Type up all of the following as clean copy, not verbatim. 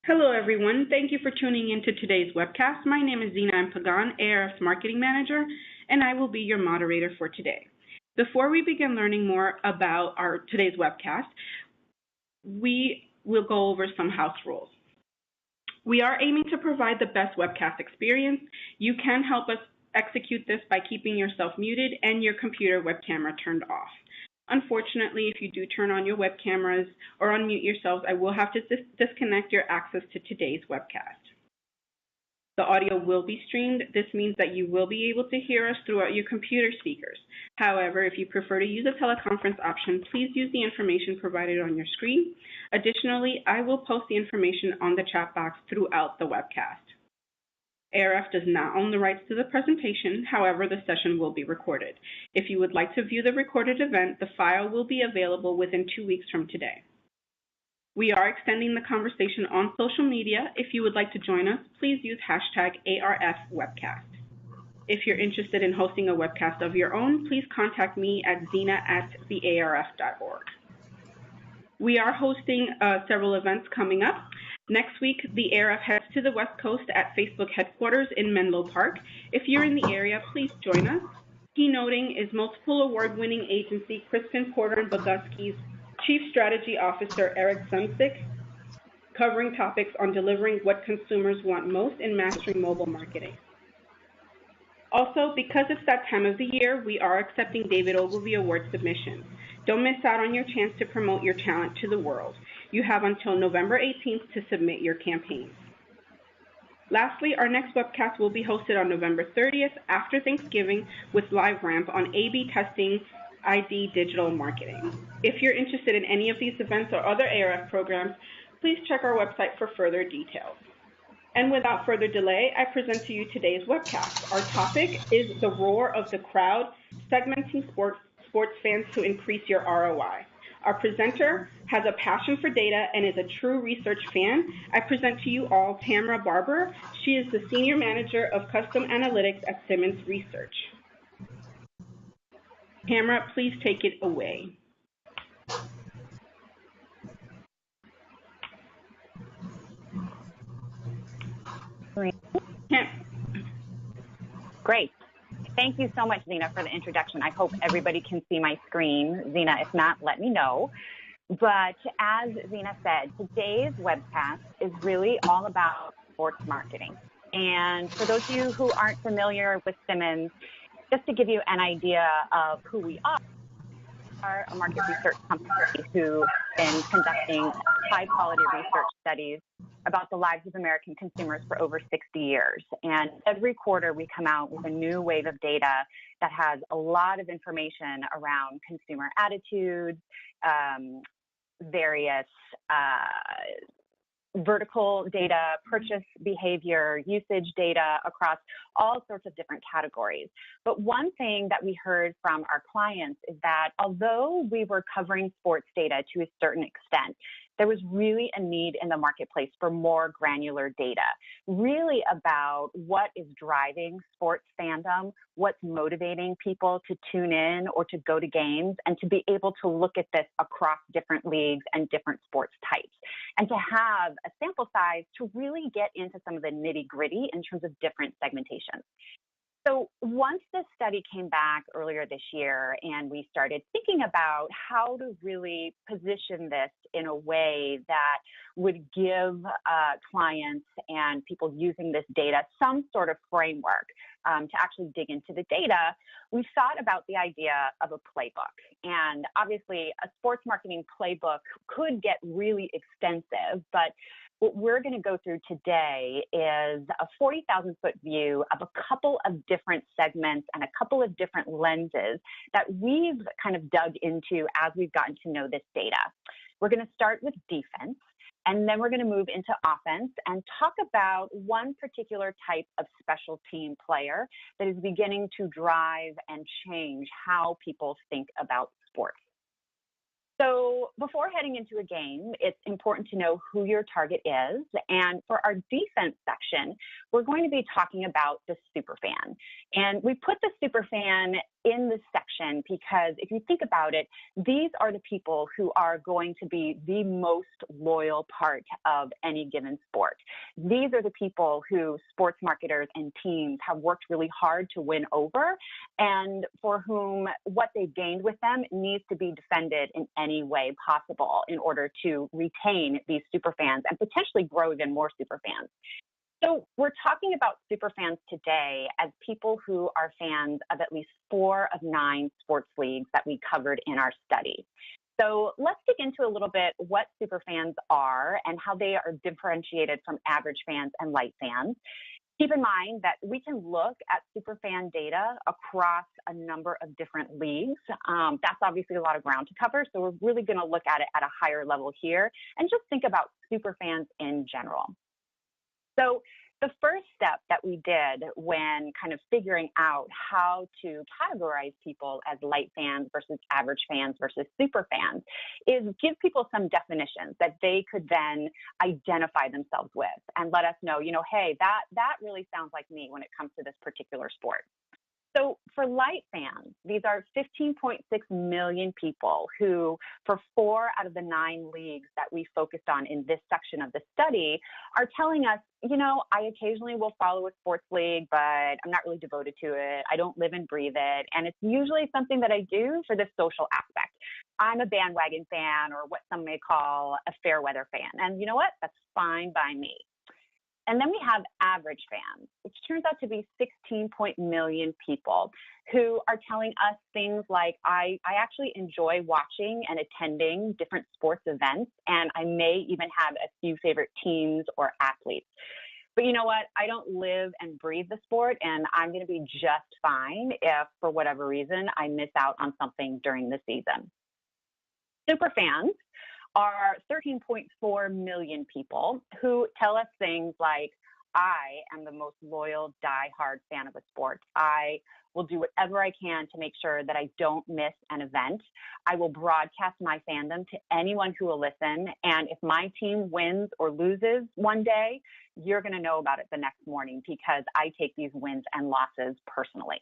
Hello, everyone. Thank you for tuning into today's webcast. My name is Zina M. Pagan, ARF's Marketing Manager, and I will be your moderator for today. Before we begin learning more about today's webcast, we will go over some house rules. We are aiming to provide the best webcast experience. You can help us execute this by keeping yourself muted and your computer web camera turned off. Unfortunately, if you do turn on your web cameras or unmute yourselves, I will have to disconnect your access to today's webcast. The audio will be streamed. This means that you will be able to hear us throughout your computer speakers. However, if you prefer to use a teleconference option, please use the information provided on your screen. Additionally, I will post the information on the chat box throughout the webcast. ARF does not own the rights to the presentation. However, the session will be recorded. If you would like to view the recorded event, the file will be available within 2 weeks from today. We are extending the conversation on social media. If you would like to join us, please use hashtag ARFwebcast. If you're interested in hosting a webcast of your own, please contact me at zina@thearf.org. We are hosting several events coming up. Next week, the ARF heads to the West Coast at Facebook headquarters in Menlo Park. If you're in the area, please join us. Keynoting is multiple award-winning agency Crispin Porter and Bogusky's Chief Strategy Officer Eric Sumsick, covering topics on delivering what consumers want most in mastering mobile marketing. Also, because it's that time of the year, we are accepting David Ogilvy Award submissions. Don't miss out on your chance to promote your talent to the world. You have until November 18th to submit your campaigns. Lastly, our next webcast will be hosted on November 30th after Thanksgiving with live ramp on A/B testing ID digital marketing. If you're interested in any of these events or other ARF programs, please check our website for further details. And without further delay, I present to you today's webcast. Our topic is the roar of the crowd, segmenting sports fans to increase your ROI. Our presenter has a passion for data and is a true research fan. I present to you all Tamara Barber. She is the Senior Manager of Custom Analytics at Simmons Research. Tamara, please take it away. Great. Thank you so much, Zina, for the introduction. I hope everybody can see my screen. Zina, if not, let me know. But as Zina said, today's webcast is really all about sports marketing. And for those of you who aren't familiar with Simmons, just to give you an idea of who we are a market research company who've been conducting high-quality research studies about the lives of American consumers for over 60 years. And every quarter, we come out with a new wave of data that has a lot of information around consumer attitudes, various vertical data, purchase behavior, usage data across all sorts of different categories. But one thing that we heard from our clients is that although we were covering sports data to a certain extent, there was really a need in the marketplace for more granular data, really about what is driving sports fandom, what's motivating people to tune in or to go to games, and to be able to look at this across different leagues and different sports types, and to have a sample size to really get into some of the nitty-gritty in terms of different segmentations. So once this study came back earlier this year and we started thinking about how to really position this in a way that would give clients and people using this data some sort of framework to actually dig into the data, we thought about the idea of a playbook. And obviously, a sports marketing playbook could get really extensive, but what we're going to go through today is a 40,000-foot view of a couple of different segments and a couple of different lenses that we've kind of dug into as we've gotten to know this data. We're going to start with defense, and then we're going to move into offense and talk about one particular type of special team player that is beginning to drive and change how people think about sports. So before heading into a game, it's important to know who your target is. And for our defense section, we're going to be talking about the superfan. And we put the superfan in this section because if you think about it, these are the people who are going to be the most loyal part of any given sport. These are the people who sports marketers and teams have worked really hard to win over, and for whom what they've gained with them needs to be defended in any way possible in order to retain these superfans and potentially grow even more superfans. So we're talking about superfans today as people who are fans of at least 4 of 9 sports leagues that we covered in our study. So let's dig into a little bit what superfans are and how they are differentiated from average fans and light fans. Keep in mind that we can look at superfan data across a number of different leagues. That's obviously a lot of ground to cover, so we're really going to look at it at a higher level here and just think about superfans in general. So the first step that we did when kind of figuring out how to categorize people as light fans versus average fans versus super fans is give people some definitions that they could then identify themselves with and let us know, hey, that really sounds like me when it comes to this particular sport. So for light fans, these are 15.6 million people who, for 4 out of the 9 leagues that we focused on in this section of the study, are telling us, I occasionally will follow a sports league, but I'm not really devoted to it. I don't live and breathe it. And it's usually something that I do for the social aspect. I'm a bandwagon fan, or what some may call a fair weather fan. And you know what? That's fine by me. And then we have average fans, which turns out to be 16 million people who are telling us things like, I actually enjoy watching and attending different sports events, and I may even have a few favorite teams or athletes. But you know what? I don't live and breathe the sport, and I'm going to be just fine if, for whatever reason, I miss out on something during the season. Super fans are 13.4 million people who tell us things like, I am the most loyal, die-hard fan of a sport. I will do whatever I can to make sure that I don't miss an event. I will broadcast my fandom to anyone who will listen. And if my team wins or loses one day, you're going to know about it the next morning because I take these wins and losses personally.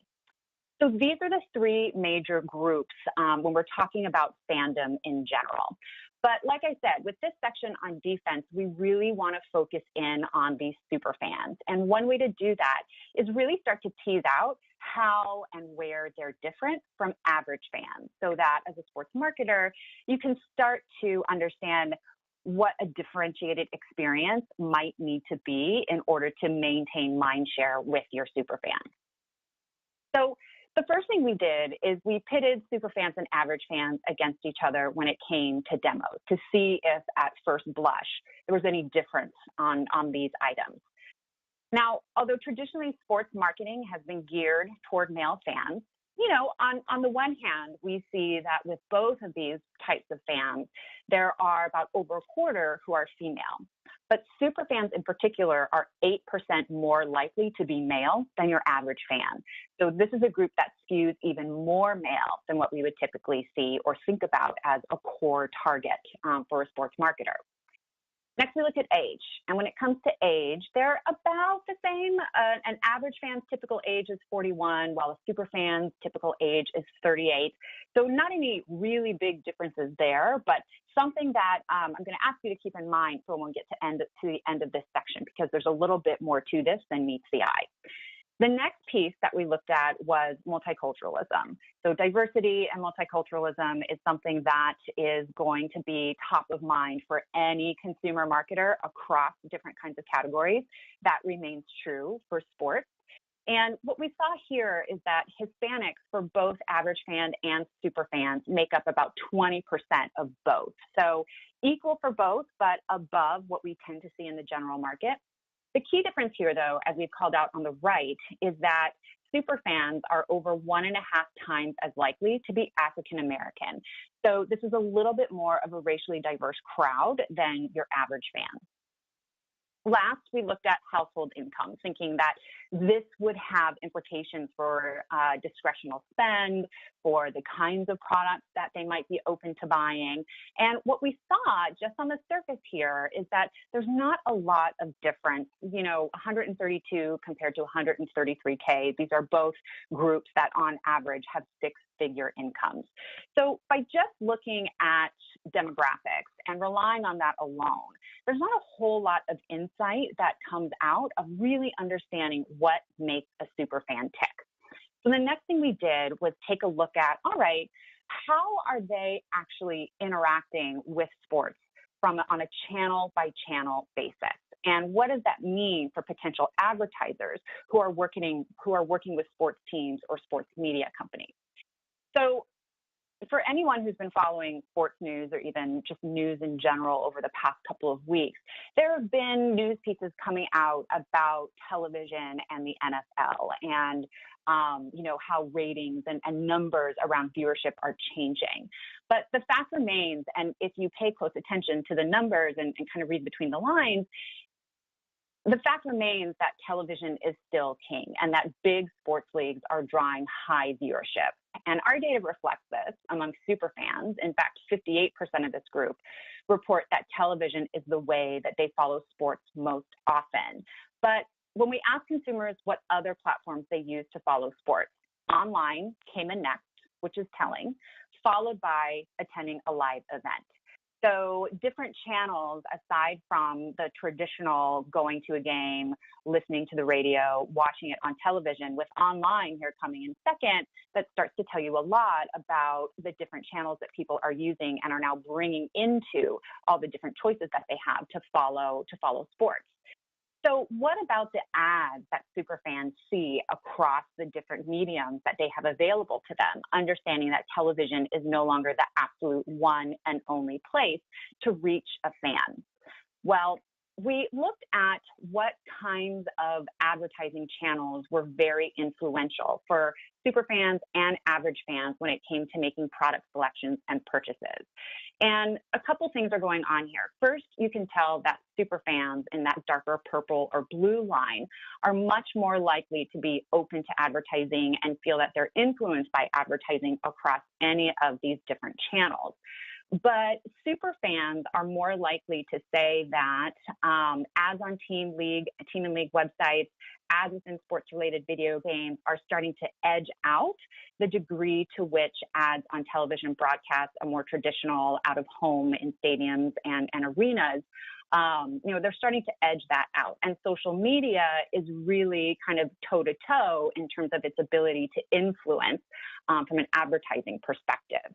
So these are the 3 major groups when we're talking about fandom in general. But like I said, with this section on defense, we really want to focus in on these super fans. And one way to do that is really start to tease out how and where they're different from average fans, so that as a sports marketer, you can start to understand what a differentiated experience might need to be in order to maintain mindshare with your super fan. So the first thing we did is we pitted super fans and average fans against each other when it came to demos to see if at first blush there was any difference on these items. Now, although traditionally sports marketing has been geared toward male fans, on the one hand, we see that with both of these types of fans, there are about over a quarter who are female. But super fans in particular are 8% more likely to be male than your average fan. So this is a group that skews even more male than what we would typically see or think about as a core target for a sports marketer. Next, we look at age. And when it comes to age, they're about the same. An average fan's typical age is 41, while a super fan's typical age is 38. So not any really big differences there, but something that I'm going to ask you to keep in mind for when we get to the end of this section, because there's a little bit more to this than meets the eye. The next piece that we looked at was multiculturalism. So diversity and multiculturalism is something that is going to be top of mind for any consumer marketer across different kinds of categories. That remains true for sports. And what we saw here is that Hispanics for both average fan and super fans make up about 20% of both. So equal for both, but above what we tend to see in the general market. The key difference here, though, as we've called out on the right, is that super fans are over 1.5 times as likely to be African American. So this is a little bit more of a racially diverse crowd than your average fan. Last, we looked at household income, thinking that this would have implications for discretional spend, for the kinds of products that they might be open to buying. And what we saw just on the surface here is that there's not a lot of difference, 132 compared to 133K. These are both groups that on average have six-figure incomes. So by just looking at demographics and relying on that alone, there's not a whole lot of insight that comes out of really understanding what makes a superfan tick. So the next thing we did was take a look at, all right, how are they actually interacting with sports on a channel by channel basis? And what does that mean for potential advertisers who are working with sports teams or sports media companies? So for anyone who's been following sports news or even just news in general over the past couple of weeks, there have been news pieces coming out about television and the NFL and, how ratings and numbers around viewership are changing. But the fact remains, and if you pay close attention to the numbers and kind of read between the lines, the fact remains that television is still king and that big sports leagues are drawing high viewership. And our data reflects this among superfans. In fact, 58% of this group report that television is the way that they follow sports most often. But when we ask consumers what other platforms they use to follow sports, online came in next, which is telling, followed by attending a live event. So different channels, aside from the traditional going to a game, listening to the radio, watching it on television, with online here coming in second, that starts to tell you a lot about the different channels that people are using and are now bringing into all the different choices that they have to follow sports. So what about the ads that superfans see across the different mediums that they have available to them, understanding that television is no longer the absolute one and only place to reach a fan? Well, we looked at what kinds of advertising channels were very influential for superfans and average fans when it came to making product selections and purchases. And a couple things are going on here. First, you can tell that superfans in that darker purple or blue line are much more likely to be open to advertising and feel that they're influenced by advertising across any of these different channels. But superfans are more likely to say that ads on team and league websites, ads within sports-related video games are starting to edge out the degree to which ads on television broadcasts a more traditional out-of-home in stadiums and arenas. They're starting to edge that out. And social media is really kind of toe-to-toe in terms of its ability to influence from an advertising perspective.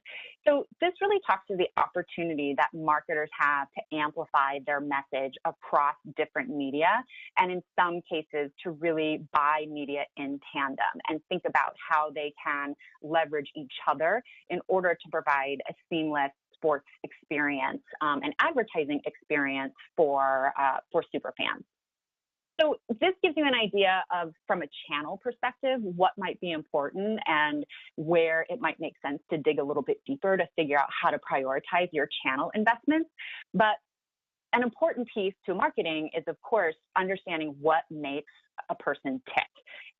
So this really talks to the opportunity that marketers have to amplify their message across different media, and in some cases to really buy media in tandem and think about how they can leverage each other in order to provide a seamless sports experience and advertising experience for superfans. So this gives you an idea of, from a channel perspective, what might be important and where it might make sense to dig a little bit deeper to figure out how to prioritize your channel investments. But an important piece to marketing is, of course, understanding what makes a person tick.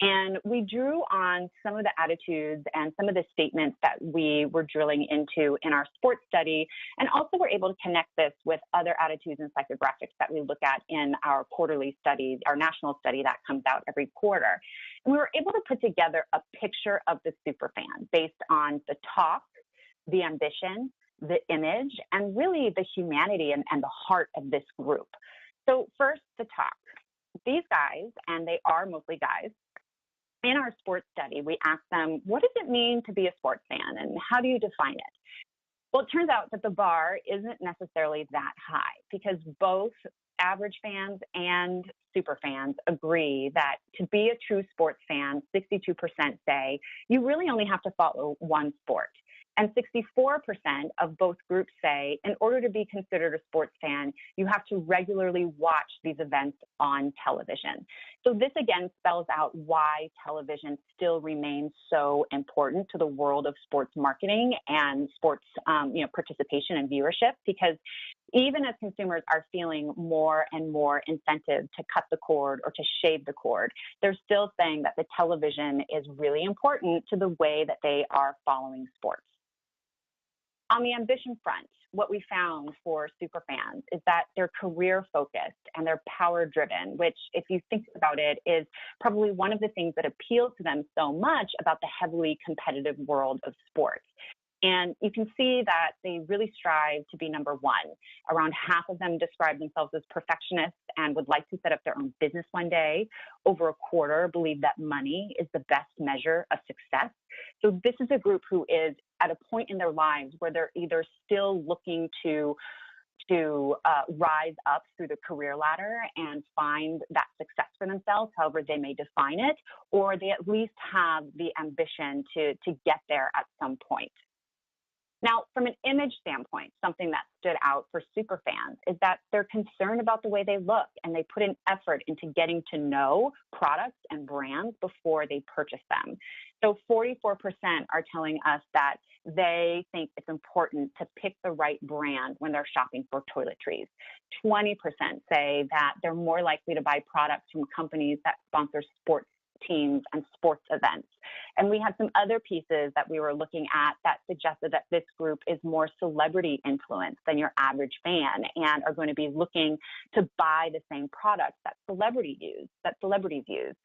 And we drew on some of the attitudes and some of the statements that we were drilling into in our sports study, and also were able to connect this with other attitudes and psychographics that we look at in our quarterly studies, our national study that comes out every quarter. And we were able to put together a picture of the superfan based on the talk, the ambition, the image, and really the humanity and the heart of this group. So first, the talk. These guys, and they are mostly guys, in our sports study, we asked them, what does it mean to be a sports fan, and how do you define it? Well, it turns out that the bar isn't necessarily that high, because both average fans and super fans agree that to be a true sports fan, 62% say you really only have to follow one sport. And 64% of both groups say, in order to be considered a sports fan, you have to regularly watch these events on television. So this again spells out why television still remains so important to the world of sports marketing and sports participation and viewership, because even as consumers are feeling more and more incentive to cut the cord or to shave the cord, they're still saying that the television is really important to the way that they are following sports. On the ambition front, what we found for superfans is that they're career-focused and they're power-driven, which, if you think about it, is probably one of the things that appeals to them so much about the heavily competitive world of sports. And you can see that they really strive to be number one. Around half of them describe themselves as perfectionists and would like to set up their own business one day. Over a quarter believe that money is the best measure of success. So this is a group who is at a point in their lives where they're either still looking to rise up through the career ladder and find that success for themselves, however they may define it, or they at least have the ambition to get there at some point. Now, from an image standpoint, something that stood out for superfans is that they're concerned about the way they look, and they put an effort into getting to know products and brands before they purchase them. So 44% are telling us that they think it's important to pick the right brand when they're shopping for toiletries. 20% say that they're more likely to buy products from companies that sponsor sports teams and sports events. And we had some other pieces that we were looking at that suggested that this group is more celebrity influenced than your average fan and are going to be looking to buy the same products that celebrities use.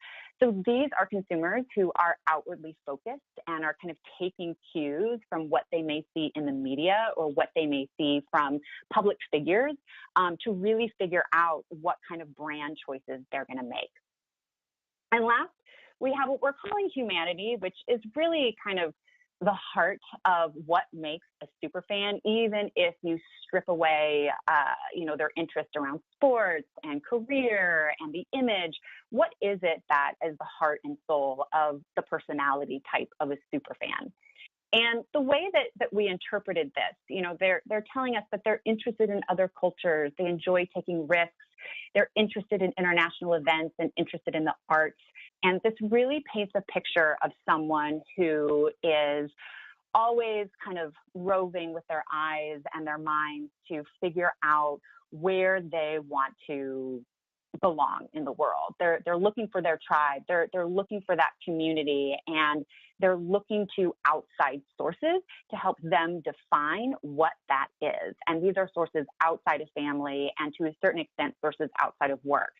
So these are consumers who are outwardly focused and are kind of taking cues from what they may see in the media or what they may see from public figures to really figure out what kind of brand choices they're going to make. And last, we have what we're calling humanity, which is really kind of the heart of what makes a superfan, even if you strip away, their interest around sports and career and the image. What is it that is the heart and soul of the personality type of a superfan? And the way that we interpreted this, they're telling us that they're interested in other cultures, they enjoy taking risks, they're interested in international events and interested in the arts. And this really paints a picture of someone who is always kind of roving with their eyes and their minds to figure out where they want to belong in the world. They're looking for their tribe. They're looking for that community, and they're looking to outside sources to help them define what that is. And these are sources outside of family and to a certain extent sources outside of work.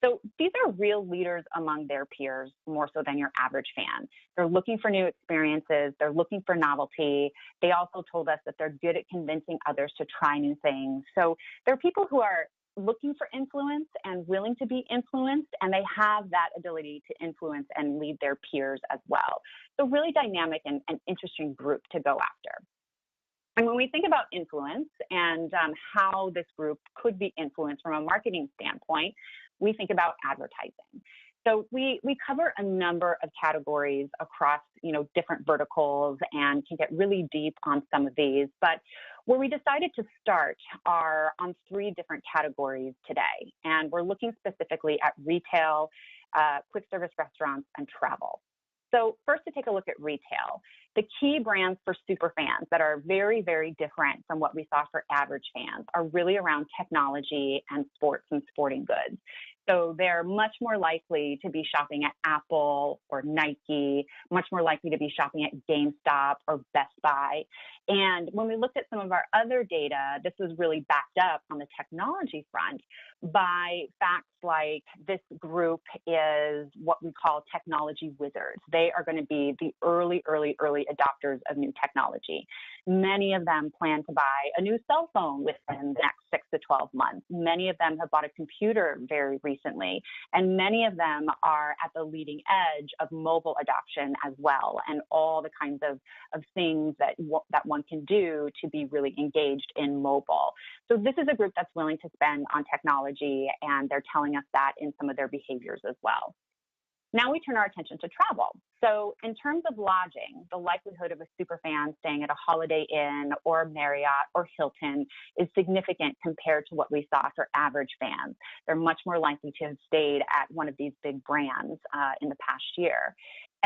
So these are real leaders among their peers, more so than your average fan. They're looking for new experiences. They're looking for novelty. They also told us that they're good at convincing others to try new things. So they're people who are looking for influence and willing to be influenced, and they have that ability to influence and lead their peers as well. So really dynamic and interesting group to go after. And when we think about influence and how this group could be influenced from a marketing standpoint, we think about advertising. So we cover a number of categories across, different verticals and can get really deep on some of these. But where we decided to start are on three different categories today. And we're looking specifically at retail, quick service restaurants, and travel. So first, to take a look at retail, the key brands for superfans that are very, very different from what we saw for average fans are really around technology and sports and sporting goods. So they're much more likely to be shopping at Apple or Nike, much more likely to be shopping at GameStop or Best Buy. And when we looked at some of our other data, this was really backed up on the technology front by facts like this group is what we call technology wizards. They are going to be the early adopters of new technology. Many of them plan to buy a new cell phone within the next 6 to 12 months. Many of them have bought a computer very recently, and many of them are at the leading edge of mobile adoption as well, and all the kinds of things that one can do to be really engaged in mobile. So this is a group that's willing to spend on technology, and they're telling us that in some of their behaviors as well. Now we turn our attention to travel. So in terms of lodging, the likelihood of a superfan staying at a Holiday Inn or Marriott or Hilton is significant compared to what we saw for average fans. They're much more likely to have stayed at one of these big brands in the past year.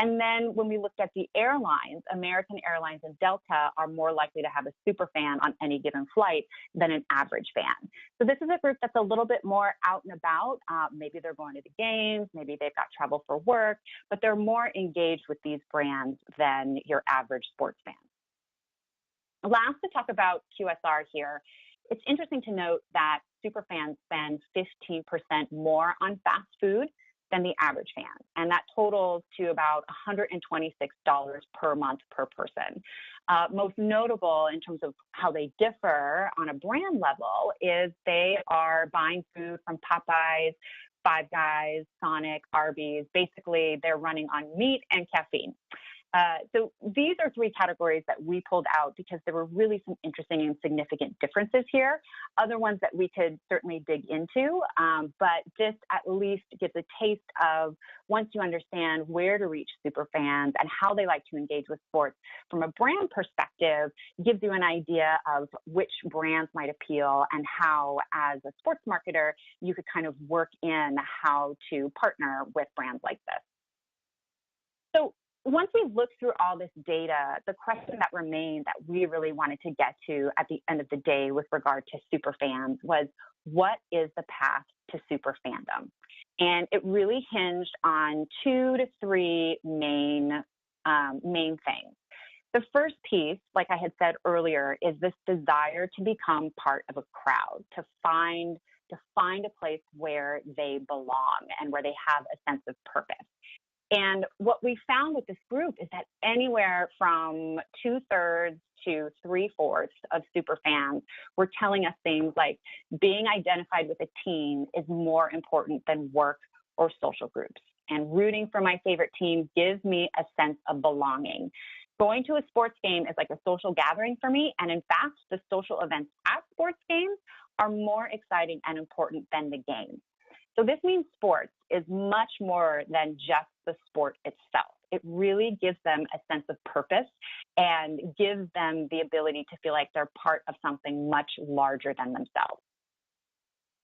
And then when we looked at the airlines, American Airlines and Delta are more likely to have a superfan on any given flight than an average fan. So this is a group that's a little bit more out and about. Maybe they're going to the games, maybe they've got travel for work, but they're more engaged with these brands than your average sports fan. Last, to talk about QSR here, it's interesting to note that superfans spend 15% more on fast food than the average fan, and that totals to about $126 per month per person. Most notable in terms of how they differ on a brand level is they are buying food from Popeyes, Five Guys, Sonic, Arby's. Basically, they're running on meat and caffeine. So these are three categories that we pulled out because there were really some interesting and significant differences here. Other ones that we could certainly dig into, but this at least gives a taste of, once you understand where to reach superfans and how they like to engage with sports from a brand perspective, gives you an idea of which brands might appeal and how, as a sports marketer, you could kind of work in how to partner with brands like this. So once we looked through all this data, the question that remained that we really wanted to get to at the end of the day with regard to superfans was, what is the path to superfandom? And it really hinged on 2 to 3 main things. The first piece, like I had said earlier, is this desire to become part of a crowd, to find a place where they belong and where they have a sense of purpose. And what we found with this group is that anywhere from 2/3 to 3/4 of superfans were telling us things like being identified with a team is more important than work or social groups. And rooting for my favorite team gives me a sense of belonging. Going to a sports game is like a social gathering for me. And in fact, the social events at sports games are more exciting and important than the game. So this means sports is much more than just the sport itself. It really gives them a sense of purpose and gives them the ability to feel like they're part of something much larger than themselves.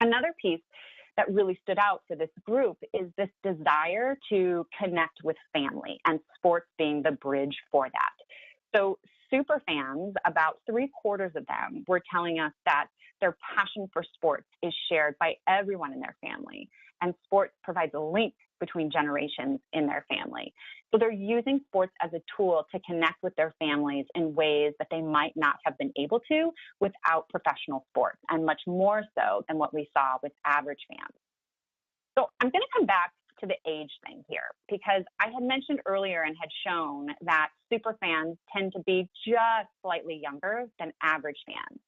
Another piece that really stood out for this group is this desire to connect with family, and sports being the bridge for that. So superfans, about 3/4 of them were telling us that their passion for sports is shared by everyone in their family, and sports provides a link between generations in their family. So they're using sports as a tool to connect with their families in ways that they might not have been able to without professional sports, and much more so than what we saw with average fans. So I'm going to come back to the age thing here, because I had mentioned earlier and had shown that superfans tend to be just slightly younger than average fans.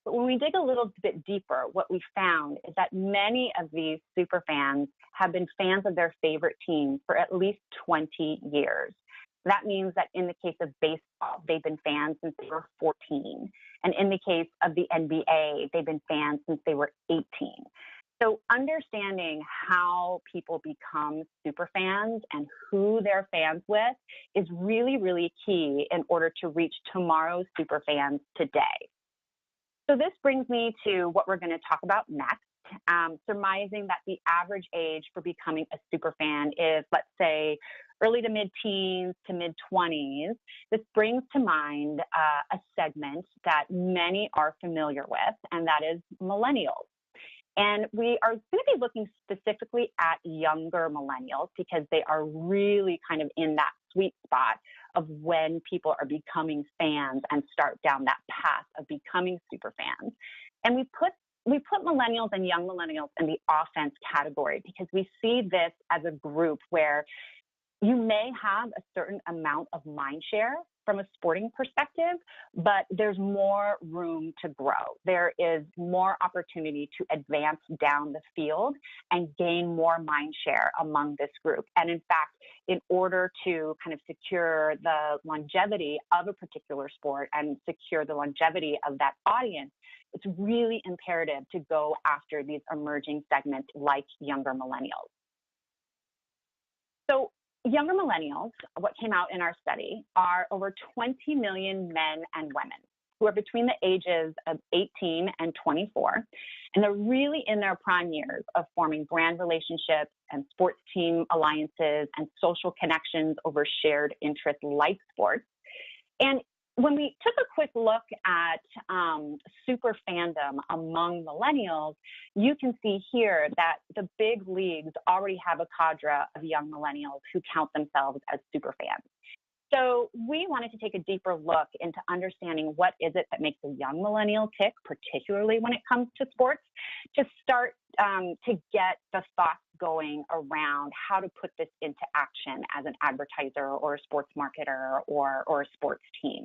But when we dig a little bit deeper, what we found is that many of these superfans have been fans of their favorite team for at least 20 years. That means that in the case of baseball, they've been fans since they were 14. And in the case of the NBA, they've been fans since they were 18. So understanding how people become superfans and who they're fans with is really, really key in order to reach tomorrow's superfans today. So this brings me to what we're going to talk about next, surmising that the average age for becoming a superfan is, let's say, early to mid-teens to mid-20s. This brings to mind a segment that many are familiar with, and that is millennials. And we are going to be looking specifically at younger millennials because they are really kind of in that sweet spot of when people are becoming fans and start down that path of becoming super fans. And we put millennials and young millennials in the offense category because we see this as a group where you may have a certain amount of mindshare from a sporting perspective, but there's more room to grow. There is more opportunity to advance down the field and gain more mindshare among this group. And in fact, in order to kind of secure the longevity of a particular sport and secure the longevity of that audience, it's really imperative to go after these emerging segments like younger millennials. So younger millennials, what came out in our study, are over 20 million men and women who are between the ages of 18 and 24. And they're really in their prime years of forming brand relationships and sports team alliances and social connections over shared interests like sports. And when we took a quick look at super fandom among millennials, you can see here that the big leagues already have a cadre of young millennials who count themselves as super fans. So we wanted to take a deeper look into understanding what is it that makes a young millennial tick, particularly when it comes to sports, to start to get the thoughts going around how to put this into action as an advertiser or a sports marketer or a sports team.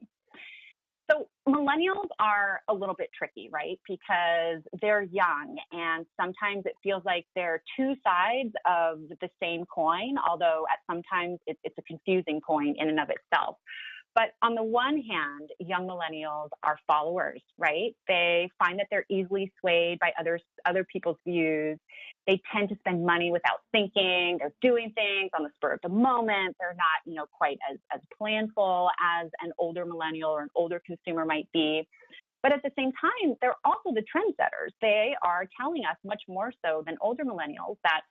So millennials are a little bit tricky, right? Because they're young and sometimes it feels like they're two sides of the same coin, although at sometimes it's a confusing coin in and of itself. But on the one hand, young millennials are followers, right? They find that they're easily swayed by other people's views. They tend to spend money without thinking. They're doing things on the spur of the moment. They're not, quite as planful as an older millennial or an older consumer might be. But at the same time, they're also the trendsetters. They are telling us much more so than older millennials that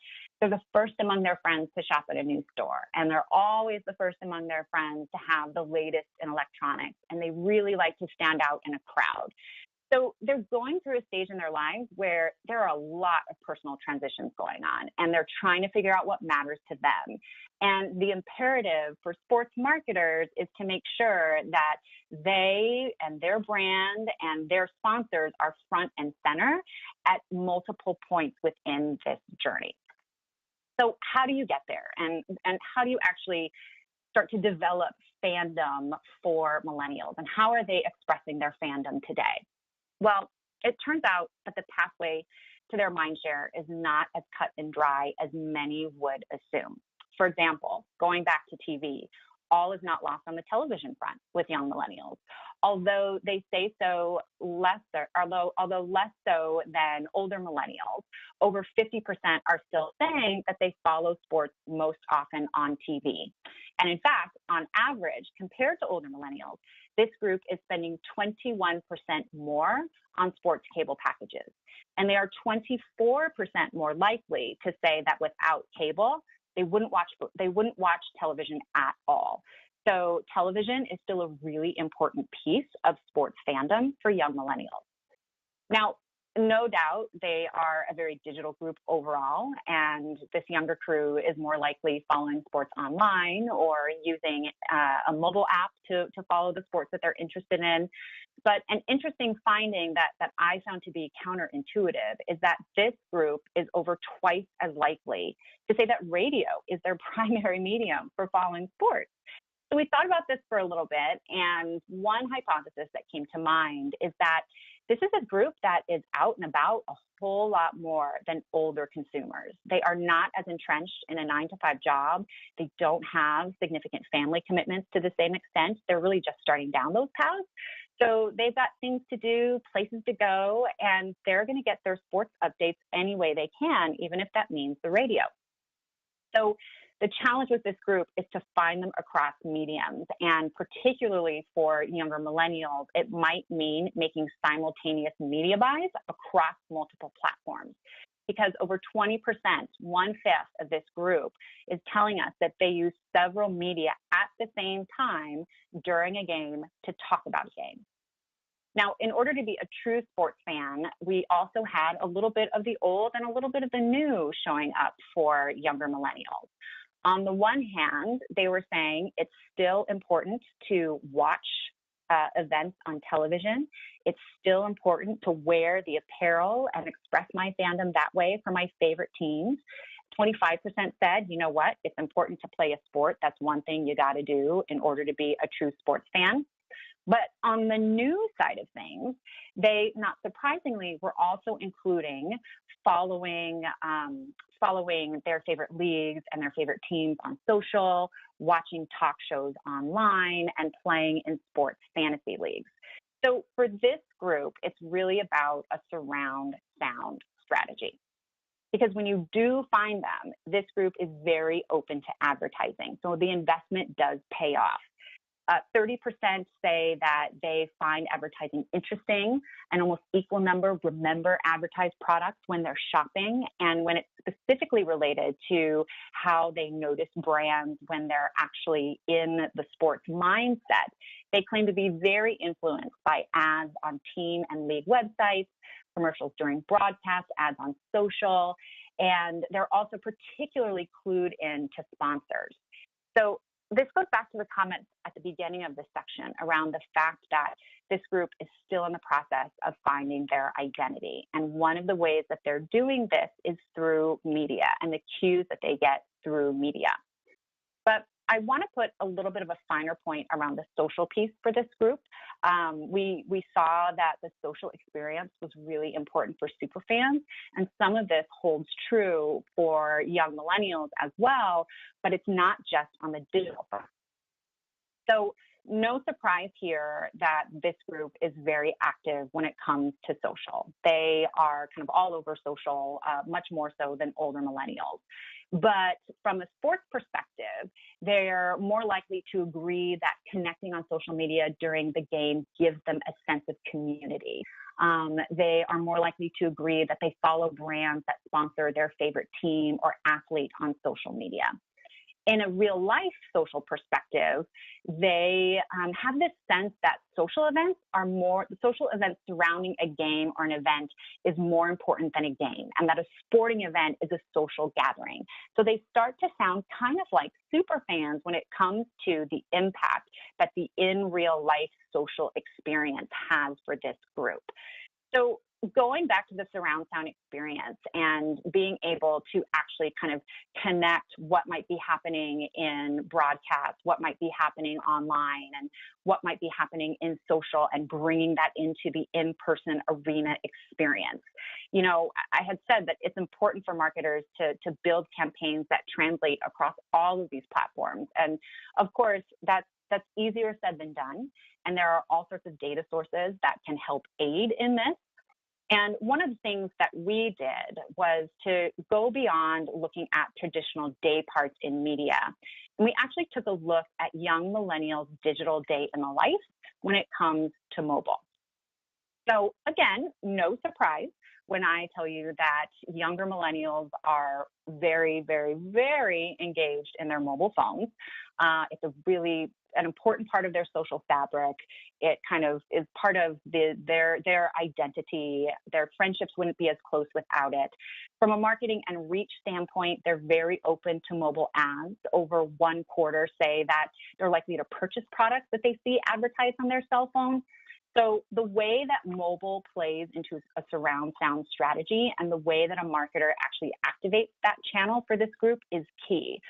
they're the first among their friends to shop at a new store. And they're always the first among their friends to have the latest in electronics. And they really like to stand out in a crowd. So they're going through a stage in their lives where there are a lot of personal transitions going on, and they're trying to figure out what matters to them. And the imperative for sports marketers is to make sure that they and their brand and their sponsors are front and center at multiple points within this journey. So how do you get there? And how do you actually start to develop fandom for millennials? And how are they expressing their fandom today? Well, it turns out that the pathway to their mindshare is not as cut and dry as many would assume. For example, going back to TV, all is not lost on the television front with young millennials. Although they say so although less so than older millennials, over 50% are still saying that they follow sports most often on TV. And in fact, on average, compared to older millennials, this group is spending 21% more on sports cable packages. And they are 24% more likely to say that without cable, they wouldn't watch television at all. So television is still a really important piece of sports fandom for young millennials. Now, no doubt they are a very digital group overall, and this younger crew is more likely following sports online or using a mobile app to follow the sports that they're interested in. But an interesting finding that I found to be counterintuitive is that this group is over twice as likely to say that radio is their primary medium for following sports. So we thought about this for a little bit, and one hypothesis that came to mind is that this is a group that is out and about a whole lot more than older consumers. They are not as entrenched in a 9-to-5 job. They don't have significant family commitments to the same extent. They're really just starting down those paths. So they've got things to do, places to go, and they're going to get their sports updates any way they can, even if that means the radio. So the challenge with this group is to find them across mediums, and particularly for younger millennials, it might mean making simultaneous media buys across multiple platforms. Because over 20%, 1/5 of this group is telling us that they use several media at the same time during a game to talk about a game. Now, in order to be a true sports fan, we also had a little bit of the old and a little bit of the new showing up for younger millennials. On the one hand, they were saying it's still important to watch events on television. It's still important to wear the apparel and express my fandom that way for my favorite teams. 25% said, you know what, it's important to play a sport. That's one thing you got to do in order to be a true sports fan. But on the new side of things, they, not surprisingly, were also including following their favorite leagues and their favorite teams on social, watching talk shows online, and playing in sports fantasy leagues. So for this group, it's really about a surround sound strategy. because when you do find them, this group is very open to advertising. So the investment does pay off. 30% say that they find advertising interesting, and almost equal number remember advertised products when they're shopping, and when it's specifically related to how they notice brands when they're actually in the sports mindset. They claim to be very influenced by ads on team and league websites, commercials during broadcasts, ads on social, and they're also particularly clued in to sponsors. So this goes back to the comments at the beginning of this section around the fact that this group is still in the process of finding their identity. And one of the ways that they're doing this is through media and the cues that they get through media. But I want to put a little bit of a finer point around the social piece for this group. We saw that the social experience was really important for superfans, and some of this holds true for young millennials as well, but it's not just on the digital front. So no surprise here that this group is very active when it comes to social. They are kind of all over social, much more so than older millennials. But from a sports perspective, they're more likely to agree that connecting on social media during the game gives them a sense of community. They are more likely to agree that they follow brands that sponsor their favorite team or athlete on social media. In a real life social perspective, they have this sense that social events surrounding a game or an event is more important than a game, and that a sporting event is a social gathering. So they start to sound kind of like super fans when it comes to the impact that the in real life social experience has for this group. So going back to the surround sound experience and being able to actually kind of connect what might be happening in broadcast, what might be happening online, and what might be happening in social, and bringing that into the in-person arena experience. You know, I had said that it's important for marketers to build campaigns that translate across all of these platforms. And of course, that's easier said than done. And there are all sorts of data sources that can help aid in this. And one of the things that we did was to go beyond looking at traditional day parts in media. And we actually took a look at young millennials' digital day in the life when it comes to mobile. So again, no surprise when I tell you that younger millennials are very, very, very engaged in their mobile phones. It's a really an important part of their social fabric. It kind of is part of their identity. Their friendships wouldn't be as close without it. From a marketing and reach standpoint, they're very open to mobile ads. Over 1/4 say that they're likely to purchase products that they see advertised on their cell phone. So the way that mobile plays into a surround sound strategy and the way that a marketer actually activates that channel for this group is key.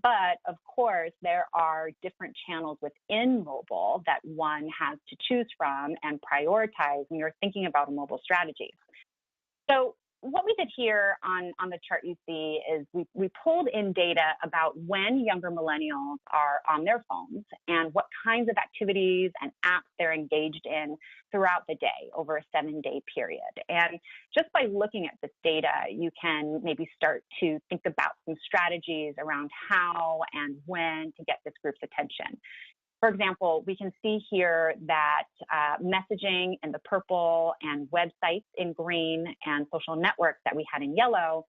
But of course, there are different channels within mobile that one has to choose from and prioritize when you're thinking about a mobile strategy. So what we did here on the chart you see is we pulled in data about when younger millennials are on their phones and what kinds of activities and apps they're engaged in throughout the day over a 7-day period. And just by looking at this data, you can maybe start to think about some strategies around how and when to get this group's attention. For example, we can see here that messaging in the purple and websites in green and social networks that we had in yellow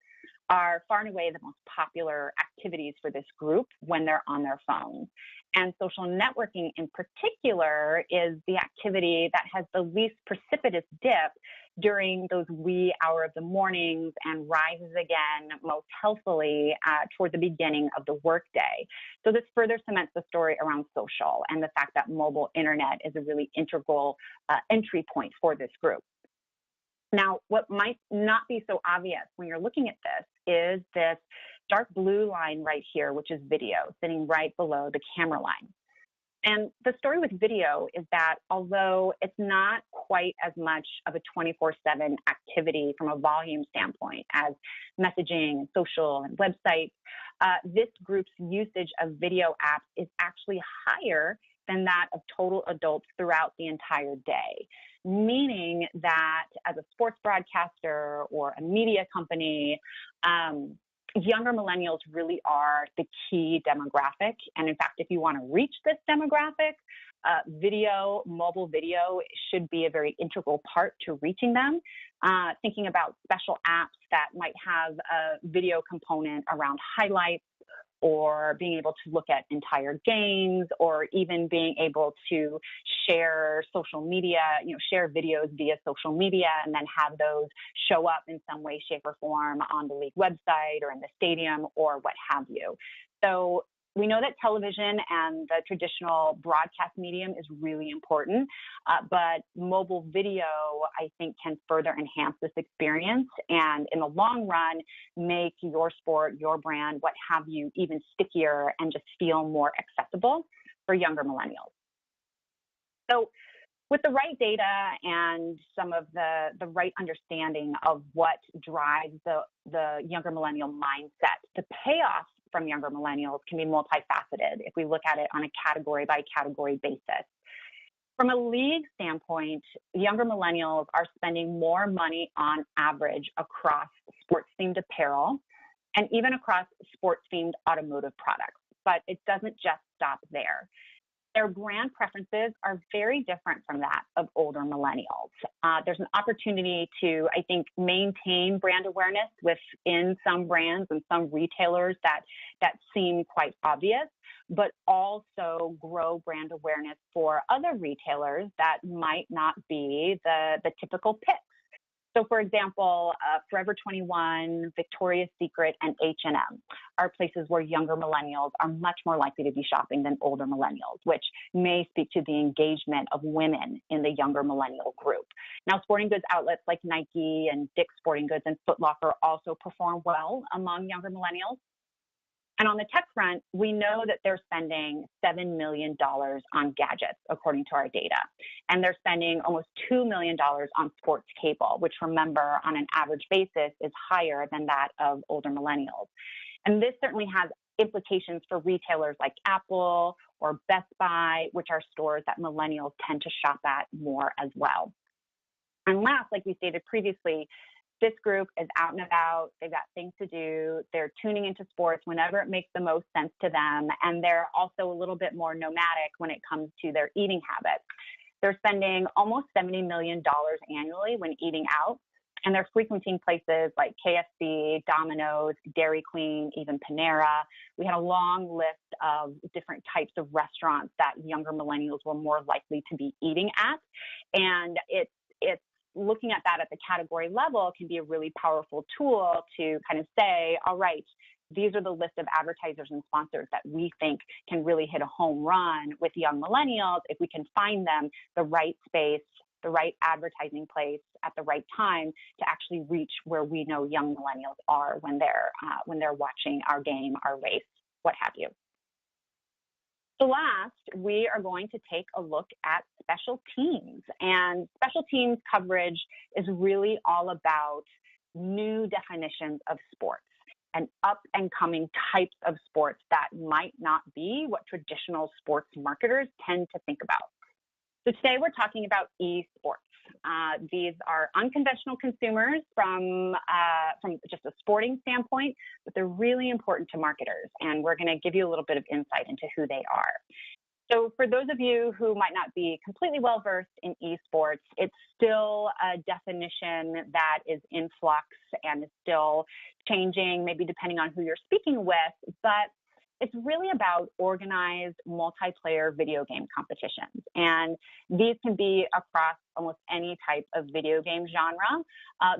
are far and away the most popular activities for this group when they're on their phones. And social networking in particular is the activity that has the least precipitous dip during those wee hour of the mornings and rises again most healthily toward the beginning of the workday. So this further cements the story around social and the fact that mobile internet is a really integral entry point for this group. Now, what might not be so obvious when you're looking at this is this dark blue line right here, which is video, sitting right below the camera line. And the story with video is that although it's not quite as much of a 24/7 activity from a volume standpoint as messaging, social, and websites, this group's usage of video apps is actually higher than that of total adults throughout the entire day, meaning that as a sports broadcaster or a media company, younger millennials really are the key demographic. And in fact, if you want to reach this demographic, mobile video should be a very integral part to reaching them. Thinking about special apps that might have a video component around highlights, or being able to look at entire games, or even being able to share social media, share videos via social media and then have those show up in some way, shape, or form on the league website or in the stadium or what have you. So we know that television and the traditional broadcast medium is really important, but mobile video, I think, can further enhance this experience and in the long run, make your sport, your brand, what have you, even stickier and just feel more accessible for younger millennials. So with the right data and some of the right understanding of what drives the younger millennial mindset, the payoff from younger millennials can be multifaceted if we look at it on a category by category basis. From a league standpoint, younger millennials are spending more money on average across sports-themed apparel and even across sports-themed automotive products, but it doesn't just stop there. Their brand preferences are very different from that of older millennials. There's an opportunity to, I think, maintain brand awareness within some brands and some retailers that seem quite obvious, but also grow brand awareness for other retailers that might not be the typical picks. So, for example, Forever 21, Victoria's Secret, and H&M are places where younger millennials are much more likely to be shopping than older millennials, which may speak to the engagement of women in the younger millennial group. Now, sporting goods outlets like Nike and Dick's Sporting Goods and Foot Locker also perform well among younger millennials. And on the tech front, we know that they're spending $7 million on gadgets, according to our data. And they're spending almost $2 million on sports cable, which, remember, on an average basis is higher than that of older millennials. And this certainly has implications for retailers like Apple or Best Buy, which are stores that millennials tend to shop at more as well. And last, like we stated previously, this group is out and about, they've got things to do, they're tuning into sports whenever it makes the most sense to them, and they're also a little bit more nomadic when it comes to their eating habits. They're spending almost $70 million annually when eating out, and they're frequenting places like KFC, Domino's, Dairy Queen, even Panera. We had a long list of different types of restaurants that younger millennials were more likely to be eating at, and it's looking at that at the category level can be a really powerful tool to kind of say, all right, these are the list of advertisers and sponsors that we think can really hit a home run with young millennials if we can find them the right space, the right advertising place at the right time to actually reach where we know young millennials are when they're watching our game, our race, what have you. So last, we are going to take a look at special teams. And special teams coverage is really all about new definitions of sports and up-and-coming types of sports that might not be what traditional sports marketers tend to think about. So today we're talking about eSports. These are unconventional consumers from just a sporting standpoint, but they're really important to marketers, and we're going to give you a little bit of insight into who they are. So for those of you who might not be completely well-versed in eSports, it's still a definition that is in flux and is still changing, maybe depending on who you're speaking with, but it's really about organized multiplayer video game competitions. And these can be across almost any type of video game genre.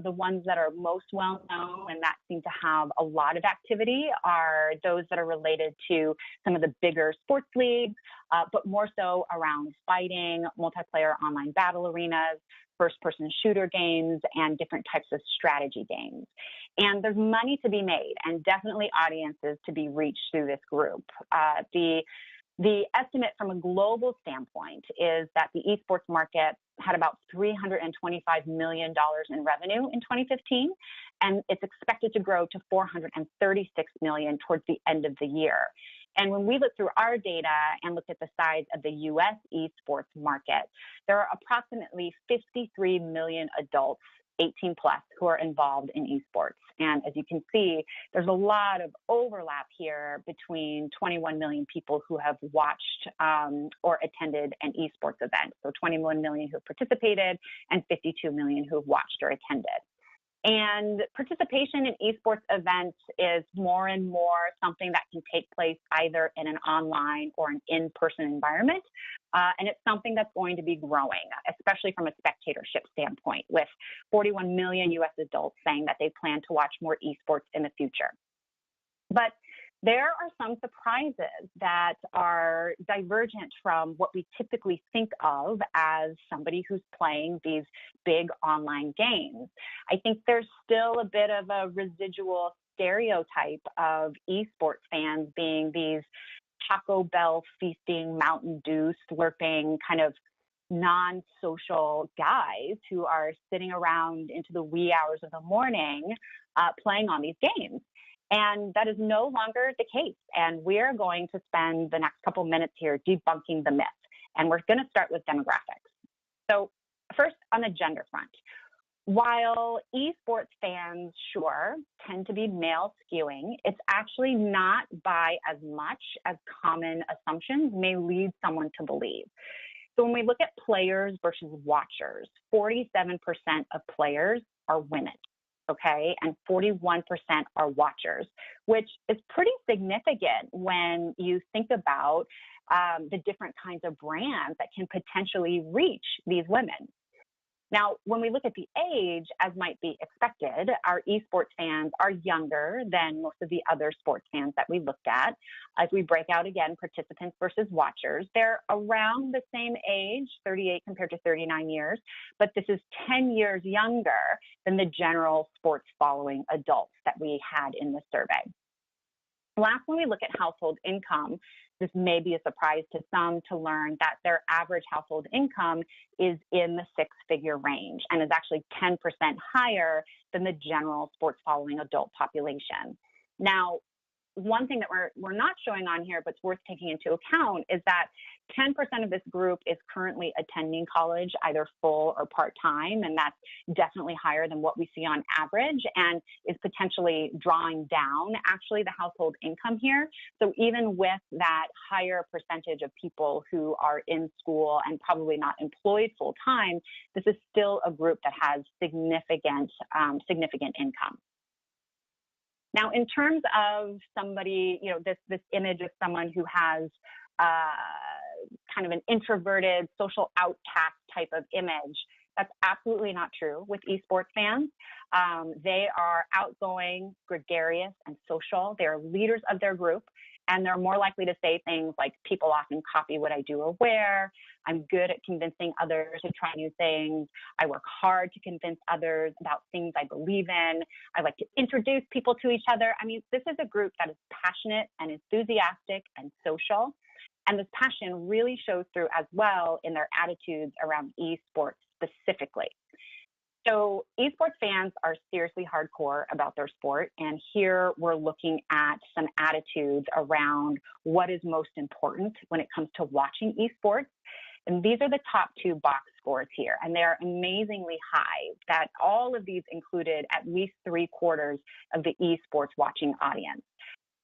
The ones that are most well known and that seem to have a lot of activity are those that are related to some of the bigger sports leagues, but more so around fighting, multiplayer online battle arenas, first-person shooter games, and different types of strategy games. And there's money to be made and definitely audiences to be reached through this group. The estimate from a global standpoint is that the esports market had about $325 million in revenue in 2015, and it's expected to grow to $436 million towards the end of the year. And when we look through our data and look at the size of the U.S. esports market, there are approximately 53 million adults 18 plus who are involved in esports. And as you can see, there's a lot of overlap here between 21 million people who have watched or attended an esports event. So 21 million who have participated and 52 million who have watched or attended. And participation in esports events is more and more something that can take place either in an online or an in-person environment. And it's something that's going to be growing, especially from a spectatorship standpoint, with 41 million US adults saying that they plan to watch more esports in the future. But there are some surprises that are divergent from what we typically think of as somebody who's playing these big online games. I think there's still a bit of a residual stereotype of esports fans being these Taco Bell feasting, Mountain Dew slurping kind of non-social guys who are sitting around into the wee hours of the morning playing on these games. And that is no longer the case. And we're going to spend the next couple minutes here debunking the myth. And we're going to start with demographics. So first, on the gender front, while esports fans, sure, tend to be male skewing, it's actually not by as much as common assumptions may lead someone to believe. So when we look at players versus watchers, 47% of players are women. Okay, and 41% are watchers, which is pretty significant when you think about the different kinds of brands that can potentially reach these women. Now, when we look at the age, as might be expected, our esports fans are younger than most of the other sports fans that we looked at. As we break out again, participants versus watchers, they're around the same age, 38 compared to 39 years, but this is 10 years younger than the general sports following adults that we had in the survey. Last, when we look at household income, this may be a surprise to some to learn that their average household income is in the six-figure range and is actually 10% higher than the general sports following adult population. Now, one thing that we're not showing on here, but it's worth taking into account, is that 10% of this group is currently attending college, either full or part-time, and that's definitely higher than what we see on average and is potentially drawing down, actually, the household income here. So even with that higher percentage of people who are in school and probably not employed full-time, this is still a group that has significant income. Now, in terms of somebody, this image of someone who has kind of an introverted, social outcast type of image, that's absolutely not true with esports fans. They are outgoing, gregarious, and social. They're leaders of their group, and they're more likely to say things like, people often copy what I do or wear. I'm good at convincing others to try new things. I work hard to convince others about things I believe in. I like to introduce people to each other. I mean, this is a group that is passionate and enthusiastic and social. And this passion really shows through as well in their attitudes around esports specifically. So esports fans are seriously hardcore about their sport, and here we're looking at some attitudes around what is most important when it comes to watching esports. And these are the top two box scores here, and they are amazingly high, that all of these included at least 3/4 of the esports watching audience.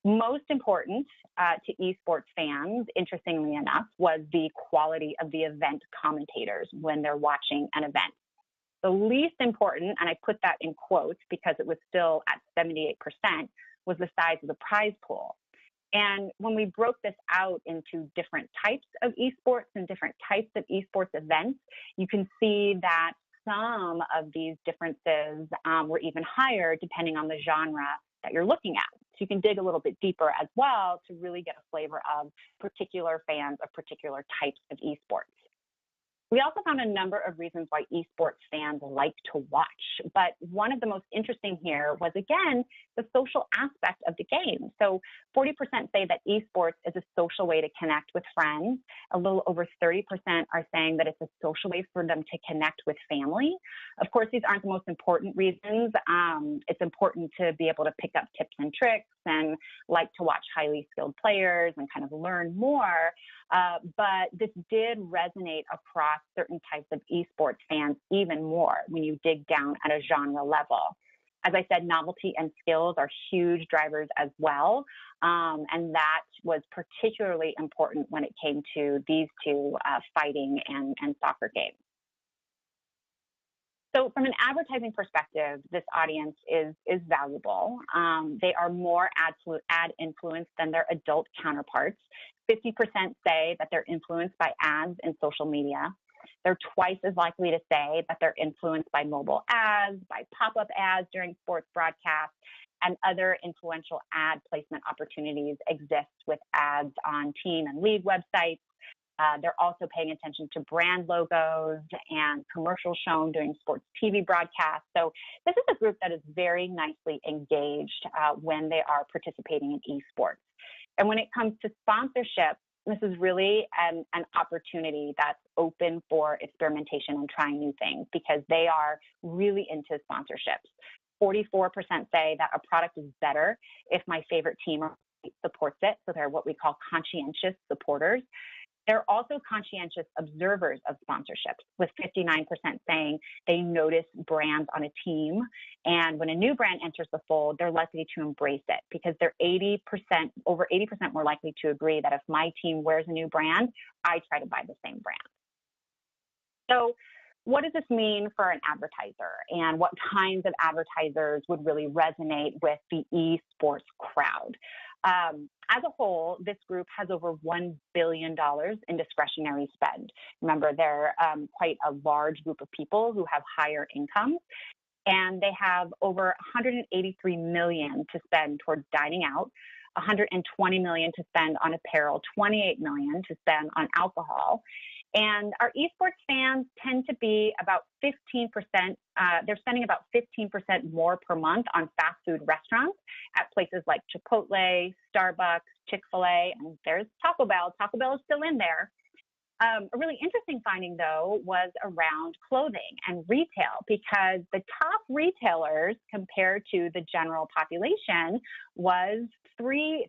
Most important to esports fans, interestingly enough, was the quality of the event commentators when they're watching an event. The least important, and I put that in quotes because it was still at 78%, was the size of the prize pool. And when we broke this out into different types of esports and different types of esports events, you can see that some of these differences were even higher depending on the genre that you're looking at. So you can dig a little bit deeper as well to really get a flavor of particular fans of particular types of esports. We also found a number of reasons why esports fans like to watch, but one of the most interesting here was, again, the social aspect of the game. So 40% say that esports is a social way to connect with friends. A little over 30% are saying that it's a social way for them to connect with family. Of course, these aren't the most important reasons. It's important to be able to pick up tips and tricks and like to watch highly skilled players and kind of learn more. But this did resonate across certain types of esports fans even more when you dig down at a genre level. As I said, novelty and skills are huge drivers as well, and that was particularly important when it came to these two, fighting and soccer games. So from an advertising perspective, this audience is valuable. They are more ad influenced than their adult counterparts. 50% say that they're influenced by ads in social media. They're twice as likely to say that they're influenced by mobile ads, by pop-up ads during sports broadcasts, and other influential ad placement opportunities exist with ads on team and league websites. They're also paying attention to brand logos and commercials shown during sports TV broadcasts. So this is a group that is very nicely engaged when they are participating in esports. And when it comes to sponsorship, this is really an opportunity that's open for experimentation and trying new things because they are really into sponsorships. 44% say that a product is better if my favorite team supports it. So they're what we call conscientious supporters. They're also conscientious observers of sponsorships, with 59% saying they notice brands on a team. And when a new brand enters the fold, they're likely to embrace it because they're over 80% more likely to agree that if my team wears a new brand, I try to buy the same brand. So what does this mean for an advertiser, and what kinds of advertisers would really resonate with the esports crowd? As a whole, this group has over $1 billion in discretionary spend. Remember, they're quite a large group of people who have higher incomes, and they have over $183 million to spend towards dining out, $120 million to spend on apparel, $28 million to spend on alcohol. And our esports fans tend to be about 15%, they're spending about 15% more per month on fast food restaurants at places like Chipotle, Starbucks, Chick-fil-A, and there's Taco Bell. Taco Bell is still in there. A really interesting finding, though, was around clothing and retail, because the top retailers compared to the general population was three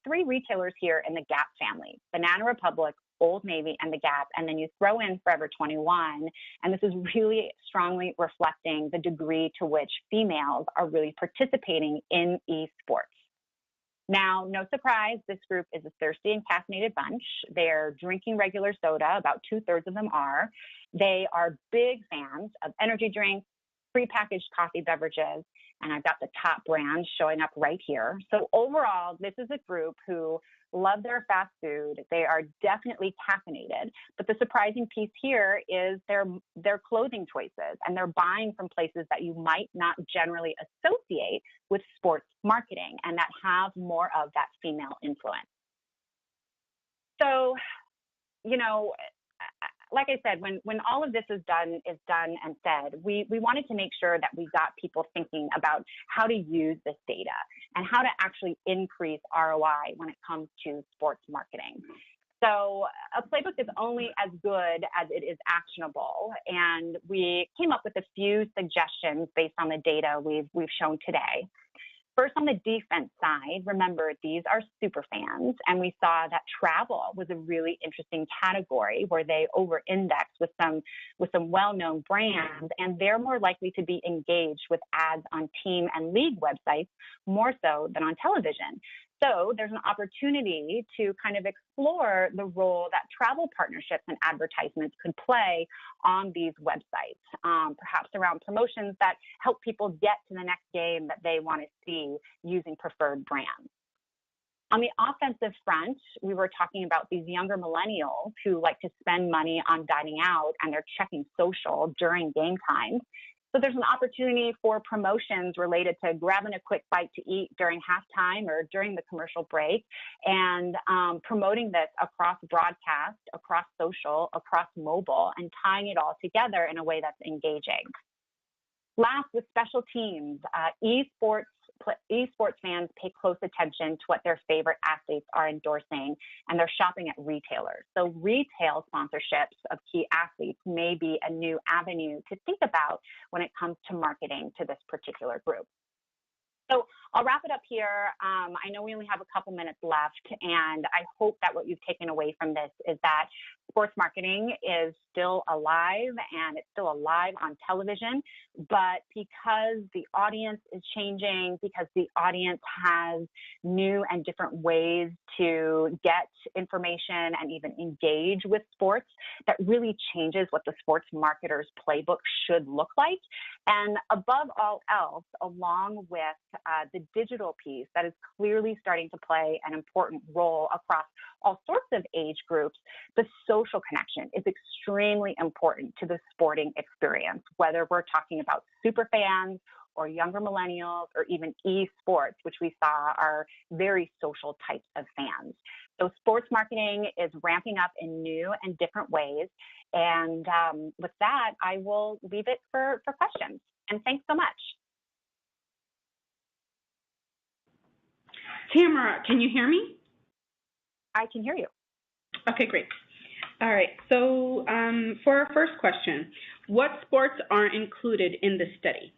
retailers here in the Gap family: Banana Republic, Old Navy, and the Gap, and then you throw in Forever 21, and this is really strongly reflecting the degree to which females are really participating in esports. Now, no surprise, this group is a thirsty and caffeinated bunch. They're drinking regular soda, about 2/3 of them are. They are big fans of energy drinks, prepackaged coffee beverages, and I've got the top brands showing up right here. So overall, this is a group who love their fast food. They are definitely caffeinated, but the surprising piece here is their clothing choices, and they're buying from places that you might not generally associate with sports marketing and that have more of that female influence. So, like I said, when all of this is done and said, we wanted to make sure that we got people thinking about how to use this data and how to actually increase ROI when it comes to sports marketing. So a playbook is only as good as it is actionable, and we came up with a few suggestions based on the data we've shown today. First, on the defense side, remember, these are super fans, and we saw that travel was a really interesting category where they over-index with some well-known brands, and they're more likely to be engaged with ads on team and league websites more so than on television. So there's an opportunity to kind of explore the role that travel partnerships and advertisements could play on these websites, perhaps around promotions that help people get to the next game that they want to see using preferred brands. On the offensive front, we were talking about these younger millennials who like to spend money on dining out, and they're checking social during game time. So there's an opportunity for promotions related to grabbing a quick bite to eat during halftime or during the commercial break, and promoting this across broadcast, across social, across mobile, and tying it all together in a way that's engaging. Last, with special teams, eSports fans pay close attention to what their favorite athletes are endorsing, and they're shopping at retailers. So retail sponsorships of key athletes may be a new avenue to think about when it comes to marketing to this particular group. So I'll wrap it up here. I know we only have a couple minutes left, and I hope that what you've taken away from this is that sports marketing is still alive, and it's still alive on television, but because the audience is changing, because the audience has new and different ways to get information and even engage with sports, that really changes what the sports marketer's playbook should look like. And above all else, along with the digital piece that is clearly starting to play an important role across all sorts of age groups, the social connection is extremely important to the sporting experience, whether we're talking about super fans or younger millennials or even eSports, which we saw are very social types of fans. So sports marketing is ramping up in new and different ways. And with that, I will leave it for questions. And thanks so much. Tamara, can you hear me? I can hear you. Okay, great. All right, so for our first question, what sports are included in the study?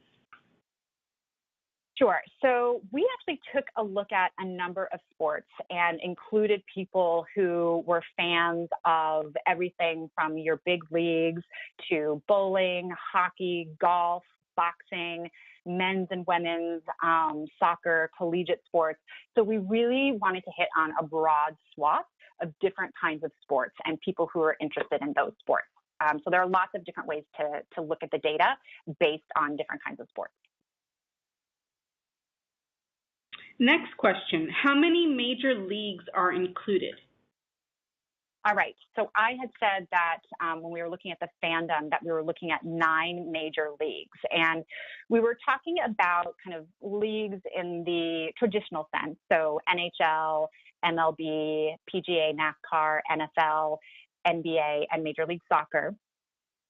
Sure. So we actually took a look at a number of sports and included people who were fans of everything from your big leagues to bowling, hockey, golf, boxing, men's and women's soccer, collegiate sports. So we really wanted to hit on a broad swath of different kinds of sports and people who are interested in those sports. So there are lots of different ways to look at the data based on different kinds of sports. Next question, how many major leagues are included? All right, so I had said that when we were looking at the fandom that we were looking at 9 major leagues, and we were talking about kind of leagues in the traditional sense, so NHL, MLB, PGA, NASCAR, NFL, NBA, and Major League Soccer.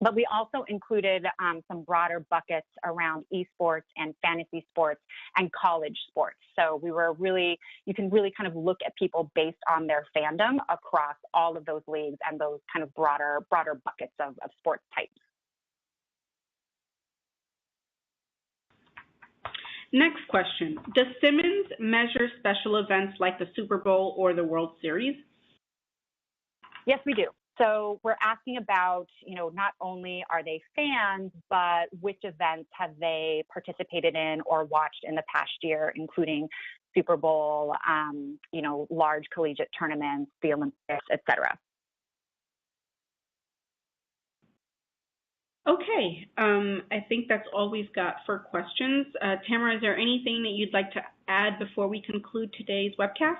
But we also included some broader buckets around eSports and fantasy sports and college sports. So we were really, you can really kind of look at people based on their fandom across all of those leagues and those kind of broader buckets of sports types. Next question, does Simmons measure special events like the Super Bowl or the World Series? Yes, we do. So we're asking about, not only are they fans, but which events have they participated in or watched in the past year, including Super Bowl, large collegiate tournaments, the Olympics, et cetera. Okay, I think that's all we've got for questions. Tamara, is there anything that you'd like to add before we conclude today's webcast?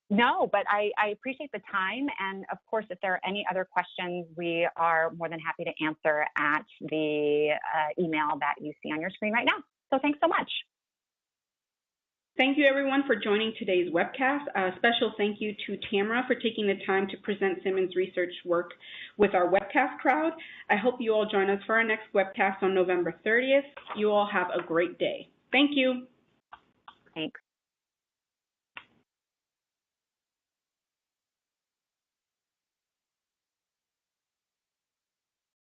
No, but I appreciate the time. And of course, if there are any other questions, we are more than happy to answer at the email that you see on your screen right now. So thanks so much. Thank you, everyone, for joining today's webcast. A special thank you to Tamara for taking the time to present Simmons Research work with our webcast crowd. I hope you all join us for our next webcast on November 30th. You all have a great day. Thank you. Thanks.